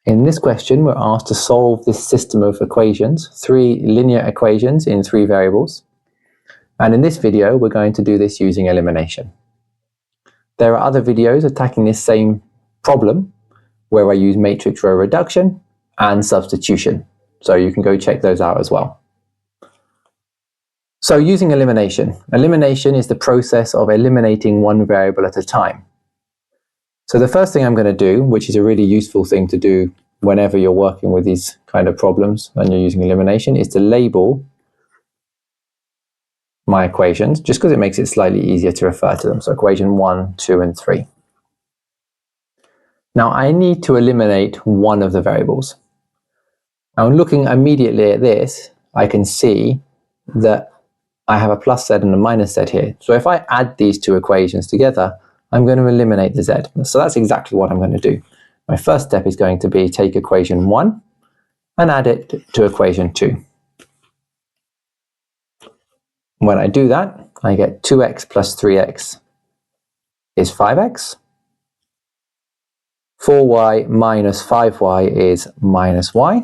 In this question, we're asked to solve this system of equations, 3 linear equations in 3 variables. And in this video, we're going to do this using elimination. There are other videos attacking this same problem where I use matrix row reduction and substitution. So you can go check those out as well. So using elimination. Elimination is the process of eliminating one variable at a time. So the first thing I'm going to do, which is a really useful thing to do whenever you're working with these kind of problems and you're using elimination, is to label my equations, just because it makes it slightly easier to refer to them. So equation 1, 2, and 3. Now I need to eliminate one of the variables. Now looking immediately at this, I can see that I have a plus z and a minus z here. So if I add these two equations together, I'm going to eliminate the z. So that's exactly what I'm going to do. My first step is going to be take equation 1 and add it to equation 2. When I do that, I get 2x plus 3x is 5x. 4y minus 5y is minus y.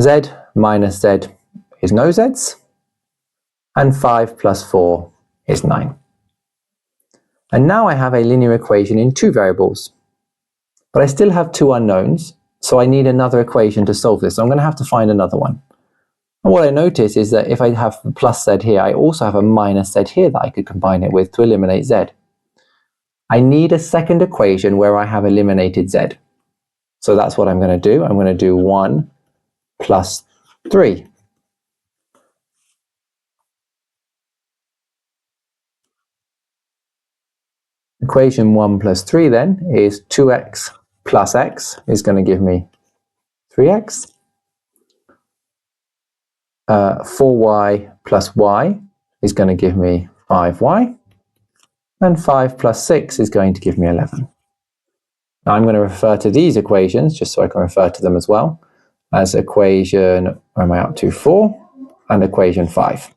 Z minus z is no z's. And 5 plus 4 is 9. And now I have a linear equation in 2 variables. But I still have 2 unknowns, so I need another equation to solve this. So I'm going to have to find another one. And what I notice is that if I have plus z here, I also have a minus z here that I could combine it with to eliminate z. I need a second equation where I have eliminated z. So that's what I'm going to do. I'm going to do 1 plus 3. Equation 1 plus 3 then is 2x plus x is going to give me 3x. 4y plus y is going to give me 5y. And 5 plus 6 is going to give me 11. Now I'm going to refer to these equations, just so I can refer to them as well, as equation, where am I up to, 4, and equation 5.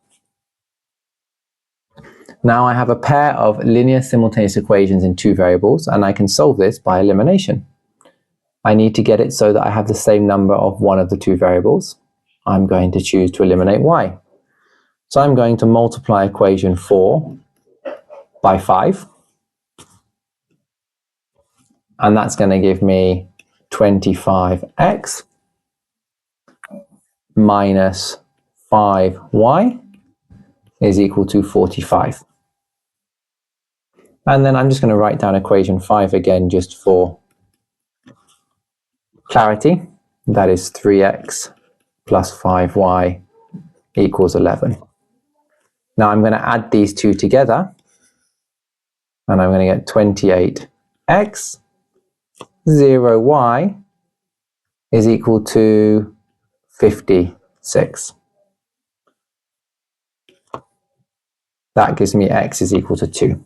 Now I have a pair of linear simultaneous equations in 2 variables, and I can solve this by elimination. I need to get it so that I have the same number of one of the 2 variables. I'm going to choose to eliminate y. So I'm going to multiply equation 4 by 5. And that's going to give me 25x minus 5y is equal to 45. And then I'm just going to write down equation 5 again just for clarity. That is 3x plus 5y equals 11. Now I'm going to add these two together, and I'm going to get 28x, 0y is equal to 56. That gives me x is equal to 2.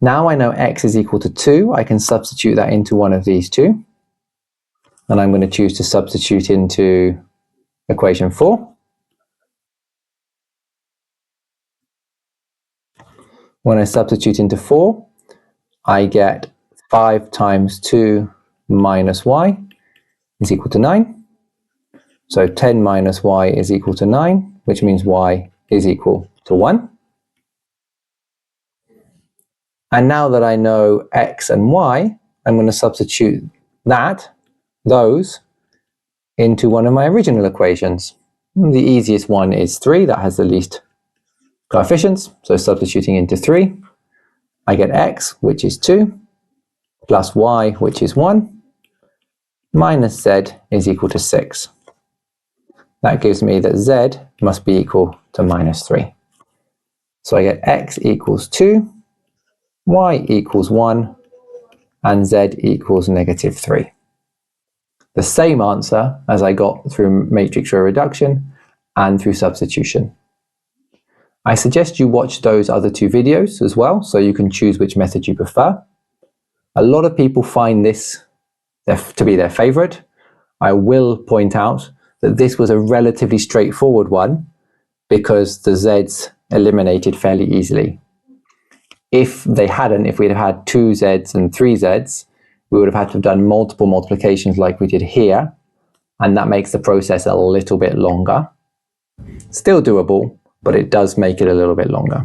Now I know x is equal to 2, I can substitute that into one of these two. And I'm going to choose to substitute into equation 4. When I substitute into 4, I get 5 times 2 minus y is equal to 9. So 10 minus y is equal to 9, which means y is equal to 1. And now that I know x and y, I'm going to substitute those into one of my original equations. The easiest one is 3, that has the least coefficients. So substituting into 3, I get x, which is 2, plus y, which is 1, minus z is equal to 6. That gives me that z must be equal to minus 3. So I get x equals 2, y equals 1, and z equals negative 3. The same answer as I got through matrix row reduction and through substitution. I suggest you watch those other 2 videos as well, so you can choose which method you prefer. A lot of people find this to be their favorite. I will point out that this was a relatively straightforward one because the z's eliminated fairly easily. If we'd have had 2 z's and 3 z's, we would have had to have done multiple multiplications like we did here, and that makes the process a little bit longer. Still doable, but it does make it a little bit longer.